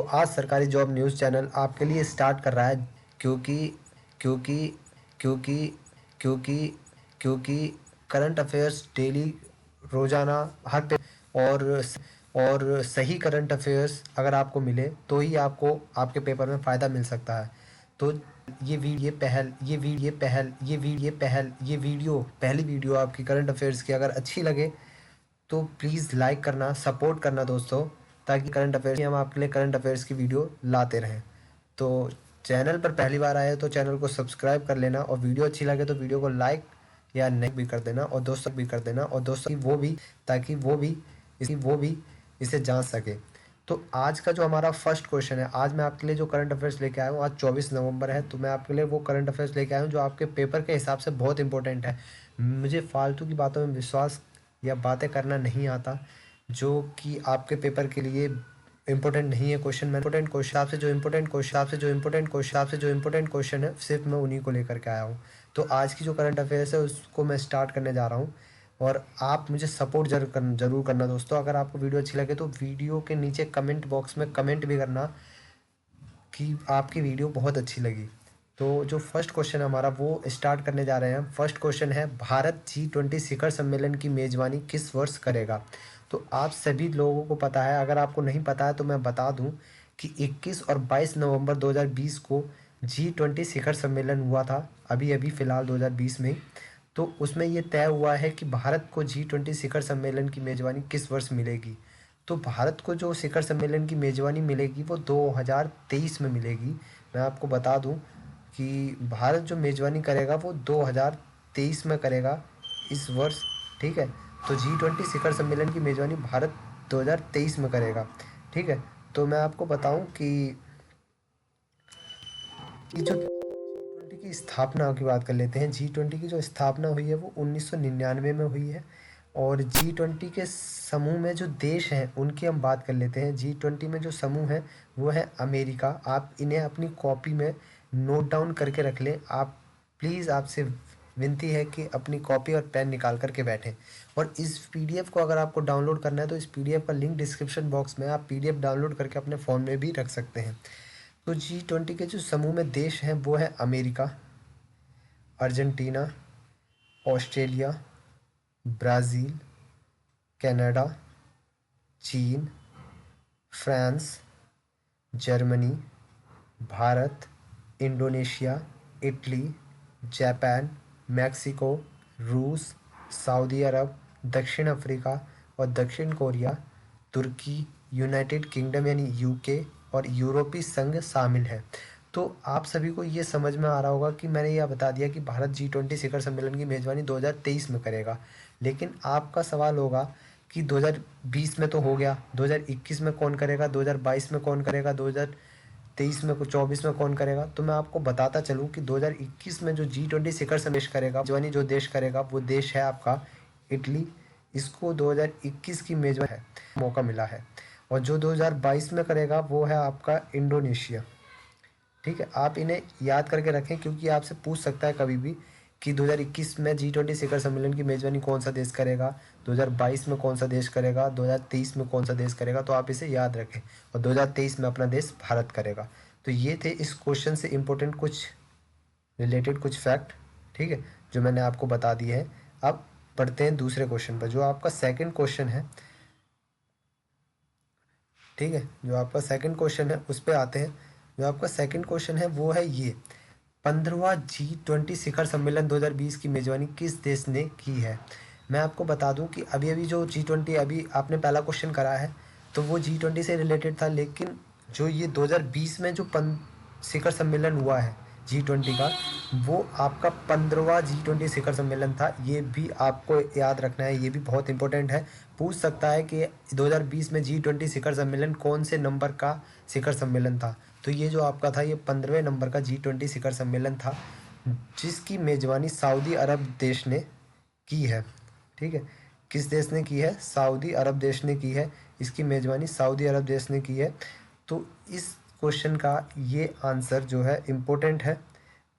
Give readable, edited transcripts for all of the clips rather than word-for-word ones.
आज सरकारी job news channel आपके लिए स्टार्ट कर रहा है क्योंकि क्योंकि क्योंकि क्योंकि क्योंकि करंट अफेयर्स डेली रोज़ाना हर पे और सही करंट अफेयर्स अगर आपको मिले तो ही आपको आपके पेपर में फ़ायदा मिल सकता है। तो ये वीडियो पहली वीडियो आपकी करंट अफेयर्स की अगर अच्छी लगे तो प्लीज़ लाइक करना, सपोर्ट करना दोस्तों, ताकि हम आपके लिए करंट अफेयर्स की वीडियो लाते रहें। तो चैनल पर पहली बार आए तो चैनल को सब्सक्राइब कर लेना और वीडियो अच्छी लगे तो वीडियो को लाइक या नहीं भी कर देना और दोस्तों की वो भी, ताकि वो भी इसे जान सके। तो आज का जो हमारा फर्स्ट क्वेश्चन है, आज मैं आपके लिए जो करंट अफेयर्स लेके आया हूँ, आज 24 नवंबर है, तो मैं आपके लिए वो करंट अफेयर्स लेके आया हूँ जो आपके पेपर के हिसाब से बहुत इंपॉर्टेंट है। मुझे फालतू की बातों में विश्वास या बातें करना नहीं आता जो कि आपके पेपर के लिए इम्पोर्टेंट नहीं है। क्वेश्चन में इम्पोर्टेंट क्वेश्चन आपसे जो इम्पोर्टेंट क्वेश्चन है सिर्फ मैं उन्हीं को लेकर के आया हूँ। तो आज की जो करंट अफेयर्स है उसको मैं स्टार्ट करने जा रहा हूँ और आप मुझे सपोर्ट जरूर करना दोस्तों। अगर आपको वीडियो अच्छी लगे तो वीडियो के नीचे कमेंट बॉक्स में कमेंट भी करना कि आपकी वीडियो बहुत अच्छी लगी। तो जो फर्स्ट क्वेश्चन है हमारा वो स्टार्ट करने जा रहे हैं। फर्स्ट क्वेश्चन है, भारत G20 शिखर सम्मेलन की मेज़बानी किस वर्ष करेगा? तो आप सभी लोगों को पता है, अगर आपको नहीं पता है तो मैं बता दूं कि 21 और 22 नवंबर 2020 को G20 शिखर सम्मेलन हुआ था, अभी फ़िलहाल 2020 में। तो उसमें ये तय हुआ है कि भारत को G20 शिखर सम्मेलन की मेज़बानी किस वर्ष मिलेगी। तो भारत को जो शिखर सम्मेलन की मेज़बानी मिलेगी वो 2023 में मिलेगी। मैं आपको बता दूं कि भारत जो मेज़बानी करेगा वो 2023 में करेगा इस वर्ष, ठीक है। तो G20 शिखर सम्मेलन की मेज़बानी भारत 2023 में करेगा, ठीक है। तो मैं आपको बताऊं कि जो G20 की स्थापना की बात कर लेते हैं। G20 की जो स्थापना हुई है वो 1999 में हुई है और G20 के समूह में जो देश हैं उनकी हम बात कर लेते हैं। G20 में जो समूह है वो है अमेरिका। आप इन्हें अपनी कॉपी में नोट डाउन करके रख लें। आप प्लीज़, आपसे विनती है कि अपनी कॉपी और पेन निकाल करके बैठें। और इस पीडीएफ को अगर आपको डाउनलोड करना है तो इस पीडीएफ का लिंक डिस्क्रिप्शन बॉक्स में, आप पीडीएफ डाउनलोड करके अपने फ़ोन में भी रख सकते हैं। तो G20 के जो समूह में देश हैं वो है America, Argentina, Australia, Brazil, Canada, चीन, France, Germany, Bharat, Indonesia, Italy, Japan, Mexico, रूस, सऊदी अरब, दक्षिण अफ्रीका और दक्षिण कोरिया, तुर्की, यूनाइटेड किंगडम यानी यूके और यूरोपीय संघ शामिल है। तो आप सभी को ये समझ में आ रहा होगा कि मैंने यह बता दिया कि भारत G20 शिखर सम्मेलन की मेज़बानी 2023 में करेगा। लेकिन आपका सवाल होगा कि 2020 में तो हो गया, 2021 में कौन करेगा, 2022 में कौन करेगा, 2023 में, 24 में कौन करेगा? तो मैं आपको बताता चलूँ कि 2021 में जो G20 शिखर सम्मेलन करेगा, मेज़बानी जो देश करेगा वो देश है आपका इटली। इसको 2021 की मेज़बानी है मौका मिला है। और जो 2022 में करेगा वो है आपका इंडोनेशिया, ठीक है। आप इन्हें याद करके रखें क्योंकि आपसे पूछ सकता है कभी भी कि 2021 में G20 शिखर सम्मेलन की मेज़बानी कौन सा देश करेगा, 2022 में कौन सा देश करेगा, 2023 में कौन सा देश करेगा। तो आप इसे याद रखें और 2023 में अपना देश भारत करेगा। तो ये थे इस क्वेश्चन से इम्पोर्टेंट कुछ रिलेटेड कुछ फैक्ट, ठीक है, जो मैंने आपको बता दिए हैं। अब पढ़ते हैं दूसरे क्वेश्चन पर, जो आपका सेकंड क्वेश्चन है, ठीक है। जो आपका सेकंड क्वेश्चन है उस पर आते हैं। जो आपका सेकंड क्वेश्चन है वो है ये, 15वां G20 शिखर सम्मेलन 2020 की मेज़बानी किस देश ने की है? मैं आपको बता दूं कि अभी जो G20 अभी आपने पहला क्वेश्चन करा है तो वो G20 से रिलेटेड था, लेकिन जो ये 2020 में जो शिखर सम्मेलन हुआ है G20 का, वो आपका 15वां G20 शिखर सम्मेलन था। ये भी आपको याद रखना है, ये भी बहुत इंपॉर्टेंट है। पूछ सकता है कि 2020 में G20 शिखर सम्मेलन कौन से नंबर का शिखर सम्मेलन था। तो ये जो आपका था ये 15वें नंबर का G20 शिखर सम्मेलन था, जिसकी मेज़बानी सऊदी अरब देश ने की है, ठीक है। किस देश ने की है? सऊदी अरब देश ने की है। इसकी मेज़बानी सऊदी अरब देश ने की है। तो इस क्वेश्चन का ये आंसर जो है इम्पोर्टेंट है,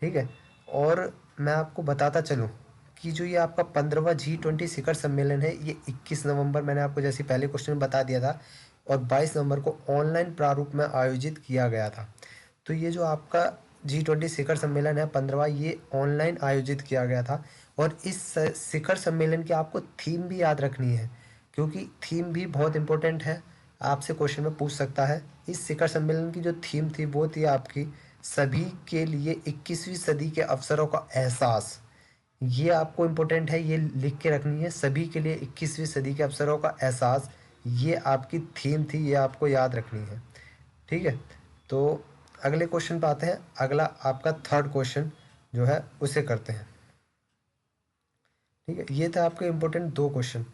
ठीक है। और मैं आपको बताता चलूँ कि जो ये आपका 15वां G20 शिखर सम्मेलन है ये 21 नवंबर, मैंने आपको जैसे पहले क्वेश्चन में बता दिया था और 22 नवंबर को ऑनलाइन प्रारूप में आयोजित किया गया था। तो ये जो आपका G20 शिखर सम्मेलन है 15वां, ये ऑनलाइन आयोजित किया गया था। और इस शिखर सम्मेलन की आपको थीम भी याद रखनी है, क्योंकि थीम भी बहुत इंपॉर्टेंट है, आपसे क्वेश्चन में पूछ सकता है। इस शिखर सम्मेलन की जो थीम थी वो थी आपकी सभी के लिए 21वीं सदी के अवसरों का एहसास। ये आपको इम्पोर्टेंट है, ये लिख के रखनी है, सभी के लिए 21वीं सदी के अवसरों का एहसास। ये आपकी थीम थी, ये आपको याद रखनी है। ठीक है, तो अगले क्वेश्चन पे आते हैं। अगला आपका थर्ड क्वेश्चन जो है उसे करते हैं। ठीक है, ये था आपके इम्पोर्टेंट 2 क्वेश्चन।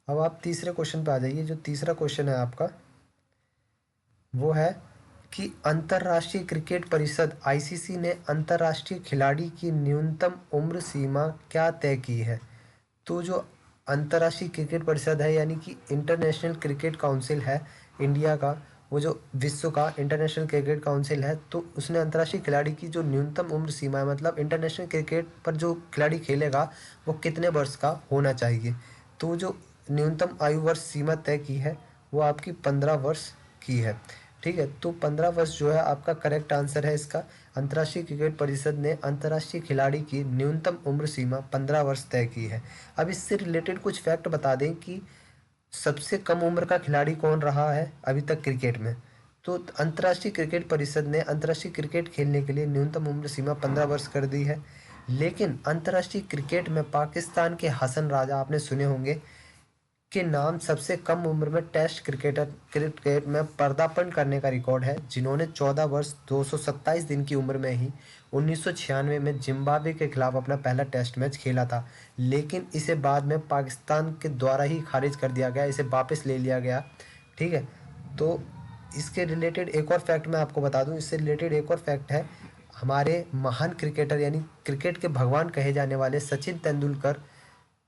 अब आप तीसरे क्वेश्चन पे आ जाइए। जो तीसरा क्वेश्चन है आपका वो है कि अंतर्राष्ट्रीय क्रिकेट परिषद आईसीसी ने अंतर्राष्ट्रीय खिलाड़ी की न्यूनतम उम्र सीमा क्या तय की है। तो जो अंतर्राष्ट्रीय क्रिकेट परिषद है, यानी कि इंटरनेशनल क्रिकेट काउंसिल है इंडिया का, वो जो विश्व का इंटरनेशनल क्रिकेट काउंसिल है, तो उसने अंतर्राष्ट्रीय खिलाड़ी की जो न्यूनतम उम्र सीमा है, मतलब इंटरनेशनल क्रिकेट पर जो खिलाड़ी खेलेगा वो कितने वर्ष का होना चाहिए। तो जो न्यूनतम आयु वर्ष सीमा तय की है वो आपकी 15 वर्ष की है। ठीक है, तो 15 वर्ष जो है आपका करेक्ट आंसर है इसका। अंतर्राष्ट्रीय क्रिकेट परिषद ने अंतर्राष्ट्रीय खिलाड़ी की न्यूनतम उम्र सीमा 15 वर्ष तय की है। अब इससे रिलेटेड कुछ फैक्ट बता दें कि सबसे कम उम्र का खिलाड़ी कौन रहा है अभी तक क्रिकेट में। तो अंतर्राष्ट्रीय क्रिकेट परिषद ने अंतर्राष्ट्रीय क्रिकेट खेलने के लिए न्यूनतम उम्र सीमा 15 वर्ष कर दी है। लेकिन अंतर्राष्ट्रीय क्रिकेट में पाकिस्तान के हसन राजा, आपने सुने होंगे, के नाम सबसे कम उम्र में टेस्ट क्रिकेट में पदार्पण करने का रिकॉर्ड है, जिन्होंने 14 वर्ष 227 दिन की उम्र में ही 1996 में जिम्बाब्वे के खिलाफ अपना पहला टेस्ट मैच खेला था। लेकिन इसे बाद में पाकिस्तान के द्वारा ही खारिज कर दिया गया, इसे वापस ले लिया गया। ठीक है, तो इसके रिलेटेड एक और फैक्ट मैं आपको बता दूं। इससे रिलेटेड एक और फैक्ट है, हमारे महान क्रिकेटर यानी क्रिकेट के भगवान कहे जाने वाले सचिन तेंदुलकर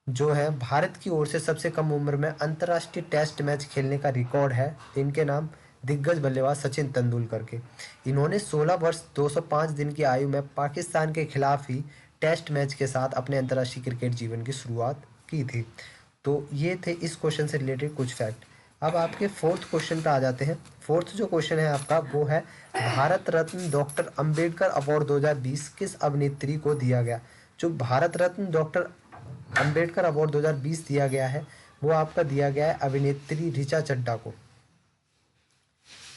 जो है, भारत की ओर से सबसे कम उम्र में अंतर्राष्ट्रीय टेस्ट मैच खेलने का रिकॉर्ड है इनके नाम, दिग्गज बल्लेबाज सचिन तेंदुलकर के। इन्होंने 16 वर्ष 205 दिन की आयु में पाकिस्तान के खिलाफ ही टेस्ट मैच के साथ अपने अंतर्राष्ट्रीय क्रिकेट जीवन की शुरुआत की थी। तो ये थे इस क्वेश्चन से रिलेटेड कुछ फैक्ट। अब आपके फोर्थ क्वेश्चन पे आ जाते हैं। फोर्थ जो क्वेश्चन है आपका वो है, भारत रत्न डॉक्टर अंबेडकर अवार्ड 2020 किस अभिनेत्री को दिया गया। जो भारत रत्न डॉक्टर अंबेडकर अवार्ड 2020 दिया गया है वो आपका दिया गया है अभिनेत्री ऋचा चड्ढा को।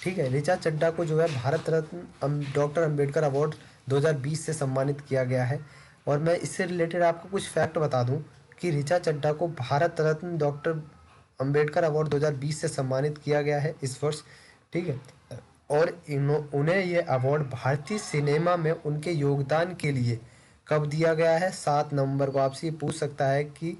ठीक है, ऋचा चड्ढा को जो है भारत रत्न डॉक्टर अंबेडकर अवार्ड 2020 से सम्मानित किया गया है। और मैं इससे रिलेटेड आपको कुछ फैक्ट बता दूं कि ऋचा चड्ढा को भारत रत्न डॉक्टर अंबेडकर अवार्ड 2020 से सम्मानित किया गया है इस वर्ष। ठीक है, और उन्हें ये अवार्ड भारतीय सिनेमा में उनके योगदान के लिए कब दिया गया है, 7 नवंबर को। आपसे ये पूछ सकता है कि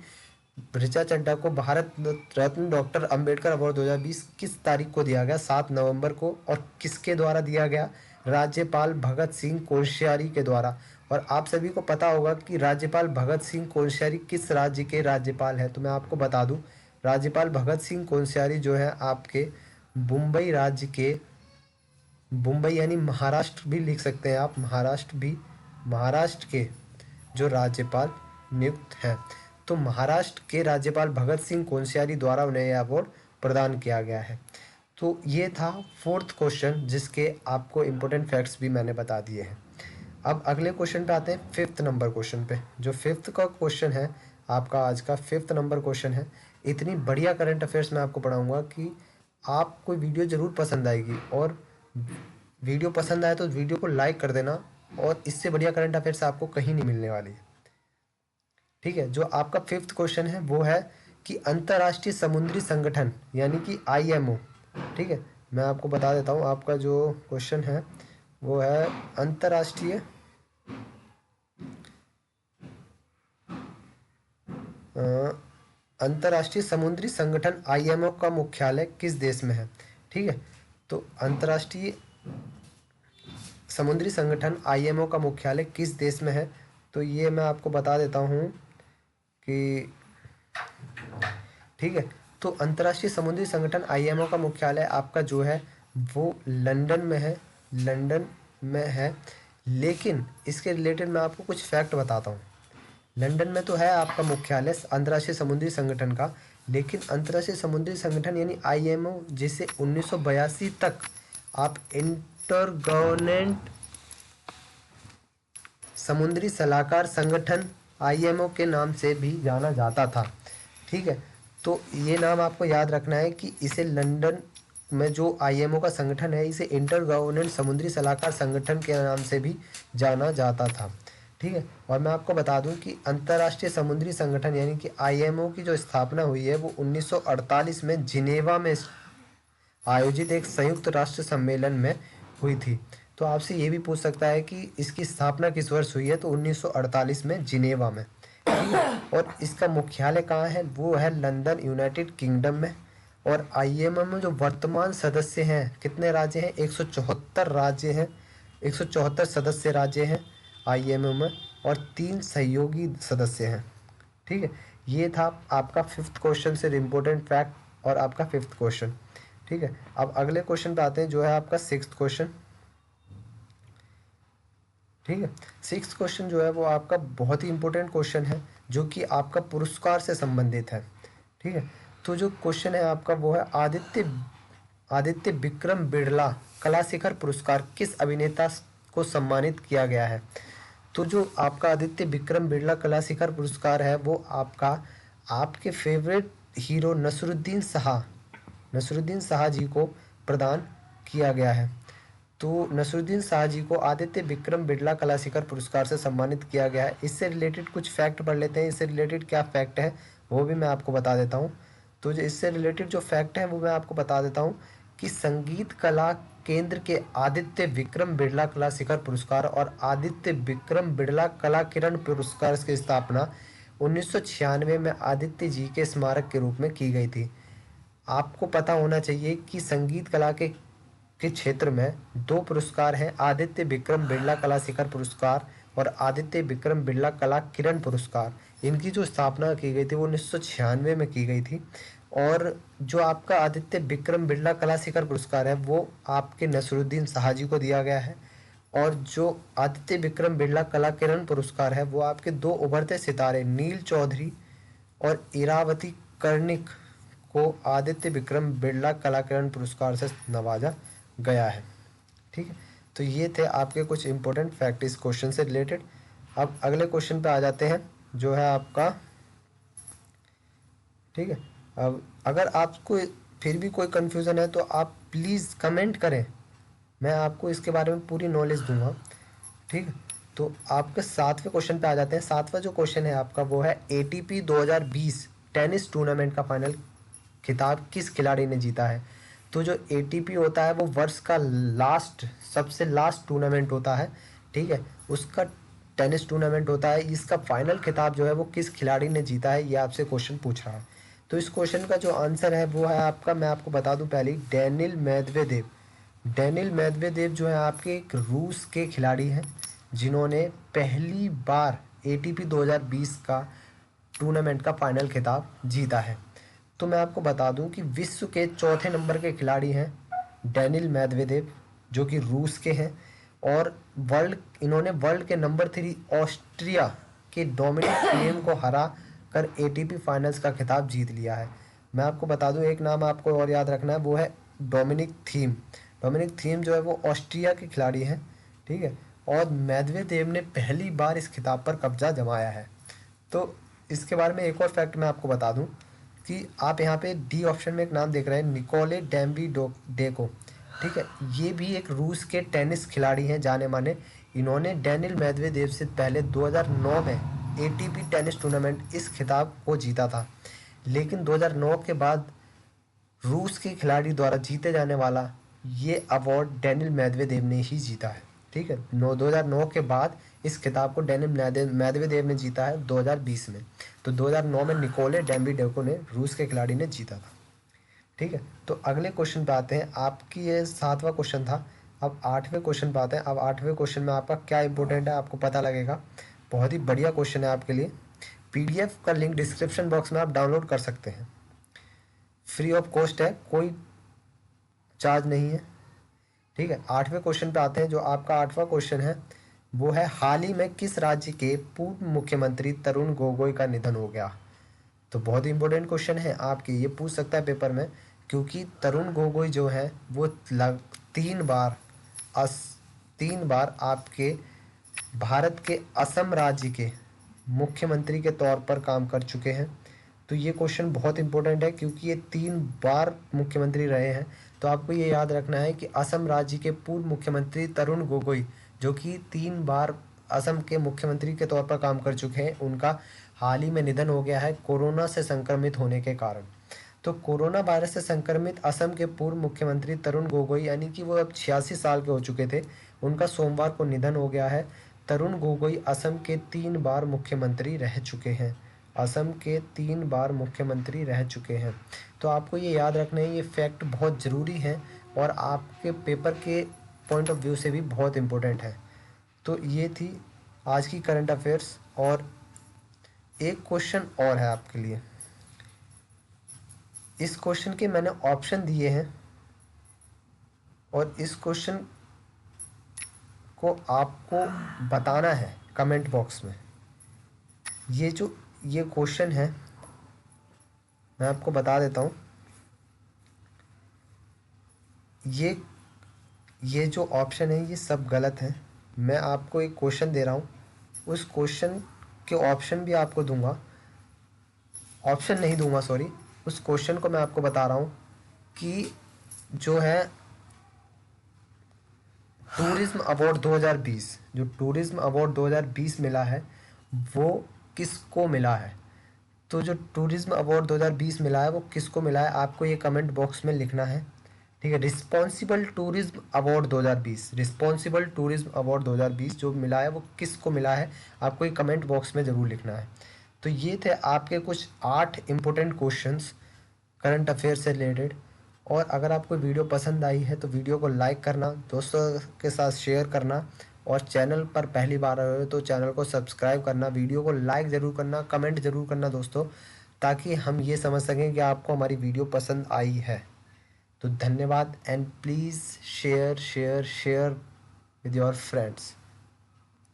ऋचा चड्ढा को भारत रत्न डॉक्टर अंबेडकर अवार्ड 2020 किस तारीख को दिया गया, 7 नवंबर को। और किसके द्वारा दिया गया, राज्यपाल भगत सिंह कोश्यारी के द्वारा। और आप सभी को पता होगा कि राज्यपाल भगत सिंह कोश्यारी किस राज्य के राज्यपाल हैं। तो मैं आपको बता दूं, राज्यपाल भगत सिंह कोश्यारी जो है आपके मुंबई राज्य के, मुंबई यानी महाराष्ट्र भी लिख सकते हैं आप, महाराष्ट्र के जो राज्यपाल नियुक्त हैं। तो महाराष्ट्र के राज्यपाल भगत सिंह कोश्यारी द्वारा उन्हें यह अवार्ड प्रदान किया गया है। तो ये था फोर्थ क्वेश्चन, जिसके आपको इम्पोर्टेंट फैक्ट्स भी मैंने बता दिए हैं। अब अगले क्वेश्चन पे आते हैं, फिफ्थ नंबर क्वेश्चन पे। जो फिफ्थ का क्वेश्चन है आपका, आज का फिफ्थ नंबर क्वेश्चन है। इतनी बढ़िया करंट अफेयर्स मैं आपको पढ़ाऊंगा कि आपको वीडियो ज़रूर पसंद आएगी। और वीडियो पसंद आए तो वीडियो को लाइक कर देना, और इससे बढ़िया करंट अफेयर्स आपको कहीं नहीं मिलने वाली है। ठीक है, जो आपका फिफ्थ क्वेश्चन है वो है कि अंतर्राष्ट्रीय समुद्री संगठन यानी कि आईएमओ। ठीक है, मैं आपको बता देता हूँ, आपका जो क्वेश्चन है वो है अंतर्राष्ट्रीय अंतर्राष्ट्रीय समुद्री संगठन आईएमओ का मुख्यालय किस देश में है। ठीक है, तो अंतर्राष्ट्रीय समुद्री संगठन आईएमओ का मुख्यालय किस देश में है, तो ये मैं आपको बता देता हूँ कि, ठीक है, तो अंतर्राष्ट्रीय समुद्री संगठन आईएमओ का मुख्यालय आपका जो है वो लंदन में है, लंदन में है। लेकिन इसके रिलेटेड मैं आपको कुछ फैक्ट बताता हूँ। लंदन में तो है आपका मुख्यालय अंतर्राष्ट्रीय समुद्री संगठन का, लेकिन अंतर्राष्ट्रीय समुद्री संगठन यानी IMO, जिसे 1982 तक आप इंटर गवर्नमेंट समुद्री सलाहकार संगठन IMO के नाम से भी जाना जाता था। ठीक है, तो ये नाम आपको याद रखना है कि इसे लंदन में जो IMO का संगठन है, इसे इंटर गवर्नमेंट समुद्री सलाहकार संगठन के नाम से भी जाना जाता था। ठीक है, और मैं आपको बता दूं कि अंतर्राष्ट्रीय समुद्री संगठन यानी कि IMO की जो स्थापना हुई है वो 1948 में जिनेवा में आयोजित एक संयुक्त राष्ट्र सम्मेलन में हुई थी। तो आपसे ये भी पूछ सकता है कि इसकी स्थापना किस वर्ष हुई है, तो 1948 में जिनेवा में। ठीक है, और इसका मुख्यालय कहाँ है, वो है लंदन, यूनाइटेड किंगडम में। और IMO में जो वर्तमान सदस्य हैं, कितने राज्य हैं, 174 राज्य हैं, 174 सदस्य राज्य हैं IMO में, और 3 सहयोगी सदस्य हैं। ठीक है, ये था आपका 5th क्वेश्चन से इम्पोर्टेंट फैक्ट और आपका 5th क्वेश्चन। ठीक है, अब अगले क्वेश्चन पे आते हैं जो है आपका 6th क्वेश्चन। ठीक है, 6th क्वेश्चन जो है वो आपका बहुत ही इंपॉर्टेंट क्वेश्चन है, जो कि आपका पुरस्कार से संबंधित है। ठीक है, तो जो क्वेश्चन है आपका वो है आदित्य विक्रम बिड़ला कला शिखर पुरस्कार किस अभिनेता को सम्मानित किया गया है। तो जो आपका आदित्य विक्रम बिड़ला कला शिखर पुरस्कार है वो आपके फेवरेट हीरो नसरुद्दीन शाह जी को प्रदान किया गया है। तो नसरुद्दीन शाह जी को आदित्य विक्रम बिड़ला कला शिखर पुरस्कार से सम्मानित किया गया है। इससे रिलेटेड कुछ फैक्ट पढ़ लेते हैं, इससे रिलेटेड क्या फैक्ट है वो भी मैं आपको बता देता हूँ। तो जो इससे रिलेटेड जो फैक्ट है वो मैं आपको बता देता हूँ कि संगीत कला केंद्र के आदित्य विक्रम बिड़ला कला शिखर पुरस्कार और आदित्य विक्रम बिड़ला कला किरण पुरस्कार की स्थापना 1996 में आदित्य जी के स्मारक के रूप में की गई थी। आपको पता होना चाहिए कि संगीत कला के क्षेत्र में 2 पुरस्कार हैं, आदित्य विक्रम बिड़ला कला शिखर पुरस्कार और आदित्य विक्रम बिड़ला कला किरण पुरस्कार। इनकी जो स्थापना की गई थी वो 1996 में की गई थी। और जो आपका आदित्य विक्रम बिड़ला कला शिखर पुरस्कार है वो आपके नसरुद्दीन शाह जी को दिया गया है। और जो आदित्य विक्रम बिड़ला कला किरण पुरस्कार है वो आपके 2 उभरते सितारे नील चौधरी और इरावती कर्णिक को आदित्य विक्रम बिड़ला कलाकिरण पुरस्कार से नवाजा गया है। ठीक है, तो ये थे आपके कुछ इंपॉर्टेंट फैक्ट इस क्वेश्चन से रिलेटेड। अब अगले क्वेश्चन पे आ जाते हैं जो है आपका। ठीक है, अब अगर आपको फिर भी कोई कन्फ्यूज़न है तो आप प्लीज़ कमेंट करें, मैं आपको इसके बारे में पूरी नॉलेज दूंगा। ठीक है, तो आपके 7वें क्वेश्चन पे आ जाते हैं। 7वां जो क्वेश्चन है आपका वो है ATP 2020 टेनिस टूर्नामेंट का फाइनल खिताब किस खिलाड़ी ने जीता है। तो जो ATP होता है वो वर्ष का सबसे लास्ट टूर्नामेंट होता है। ठीक है, उसका टेनिस टूर्नामेंट होता है। इसका फाइनल खिताब जो है वो किस खिलाड़ी ने जीता है, ये आपसे क्वेश्चन पूछ रहा है। तो इस क्वेश्चन का जो आंसर है वो है आपका, मैं आपको बता दूं पहले ही, डेनिल मेदवेदेव जो है आपके एक रूस के खिलाड़ी हैं जिन्होंने पहली बार ATP 2020 का टूर्नामेंट का फाइनल खिताब जीता है। तो मैं आपको बता दूं कि विश्व के चौथे नंबर के खिलाड़ी हैं डेनिल मेदवेदेव, जो कि रूस के हैं। और इन्होंने वर्ल्ड के नंबर 3 ऑस्ट्रिया के डोमिनिक थीम को हरा कर ATP फाइनल्स का खिताब जीत लिया है। मैं आपको बता दूं एक नाम आपको और याद रखना है, वो है डोमिनिक थीम जो है वो ऑस्ट्रिया के खिलाड़ी हैं। ठीक है, और मेदवेदेव ने पहली बार इस खिताब पर कब्जा जमाया है। तो इसके बारे में एक और फैक्ट मैं आपको बता दूं कि आप यहाँ पे डी ऑप्शन में एक नाम देख रहे हैं, निकोले डेको। ठीक है, ये भी एक रूस के टेनिस खिलाड़ी हैं जाने माने। इन्होंने डेनिल मेदवेदेव से पहले 2009 में ATP टेनिस टूर्नामेंट इस खिताब को जीता था, लेकिन 2009 के बाद रूस के खिलाड़ी द्वारा जीते जाने वाला ये अवार्ड डेनिल मेदवेदेव ने ही जीता है। ठीक है, 2009 के बाद इस खिताब को डेनिल मेदवेदेव ने जीता है 2020 में। तो 2009 में निकोले डेम्बिडेको ने, रूस के खिलाड़ी ने जीता था। ठीक है, तो अगले क्वेश्चन पे आते हैं। आपकी ये 7वां क्वेश्चन था, अब 8वें क्वेश्चन पे आते हैं। अब 8वें क्वेश्चन में आपका क्या इंपॉर्टेंट है आपको पता लगेगा। बहुत ही बढ़िया क्वेश्चन है आपके लिए। PDF का लिंक डिस्क्रिप्शन बॉक्स में आप डाउनलोड कर सकते हैं, फ्री ऑफ कॉस्ट है, कोई चार्ज नहीं है। ठीक है, 8वें क्वेश्चन पे आते हैं। जो आपका 8वां क्वेश्चन है वो है, हाल ही में किस राज्य के पूर्व मुख्यमंत्री तरुण गोगोई का निधन हो गया। तो बहुत ही इंपॉर्टेंट क्वेश्चन है आपके, ये पूछ सकता है पेपर में, क्योंकि तरुण गोगोई जो है वो 3 बार आपके भारत के असम राज्य के मुख्यमंत्री के तौर पर काम कर चुके हैं। तो ये क्वेश्चन बहुत इंपॉर्टेंट है क्योंकि ये 3 बार मुख्यमंत्री रहे हैं। तो आपको ये याद रखना है कि असम राज्य के पूर्व मुख्यमंत्री तरुण गोगोई, जो कि 3 बार असम के मुख्यमंत्री के तौर पर काम कर चुके हैं, उनका हाल ही में निधन हो गया है कोरोना से संक्रमित होने के कारण। तो कोरोना वायरस से संक्रमित असम के पूर्व मुख्यमंत्री तरुण गोगोई, यानी कि वो अब 86 साल के हो चुके थे, उनका सोमवार को निधन हो गया है। तरुण गोगोई असम के 3 बार मुख्यमंत्री रह चुके हैं। असम के 3 बार मुख्यमंत्री रह चुके हैं। तो आपको ये याद रखना है, ये फैक्ट बहुत ज़रूरी है और आपके पेपर के पॉइंट ऑफ व्यू से भी बहुत इम्पोर्टेंट है। तो ये थी आज की करंट अफेयर्स। और एक क्वेश्चन और है आपके लिए। इस क्वेश्चन के मैंने ऑप्शन दिए हैं और इस क्वेश्चन को आपको बताना है कमेंट बॉक्स में। ये क्वेश्चन है, मैं आपको बता देता हूँ। ये जो ऑप्शन है ये सब गलत है। मैं आपको एक क्वेश्चन दे रहा हूँ, उस क्वेश्चन के ऑप्शन भी आपको दूंगा, ऑप्शन नहीं दूंगा सॉरी। उस क्वेश्चन को मैं आपको बता रहा हूँ कि जो है टूरिज्म अवार्ड 2020, जो टूरिज्म अवार्ड 2020 मिला है वो किसको मिला है। तो जो टूरिज्म अवार्ड 2020 मिला है वो किसको मिला है, आपको ये कमेंट बॉक्स में लिखना है। ठीक है, responsible tourism award 2020, responsible tourism award 2020 जो मिला है वो किसको मिला है, आपको ये कमेंट बॉक्स में ज़रूर लिखना है। तो ये थे आपके कुछ 8 इम्पोर्टेंट क्वेश्चंस करंट अफेयर से रिलेटेड। और अगर आपको वीडियो पसंद आई है तो वीडियो को लाइक करना, दोस्तों के साथ शेयर करना, और चैनल पर पहली बार आए हो तो चैनल को सब्सक्राइब करना, वीडियो को लाइक ज़रूर करना, कमेंट ज़रूर करना दोस्तों, ताकि हम ये समझ सकें कि आपको हमारी वीडियो पसंद आई है। तो धन्यवाद, and please share share share with your friends.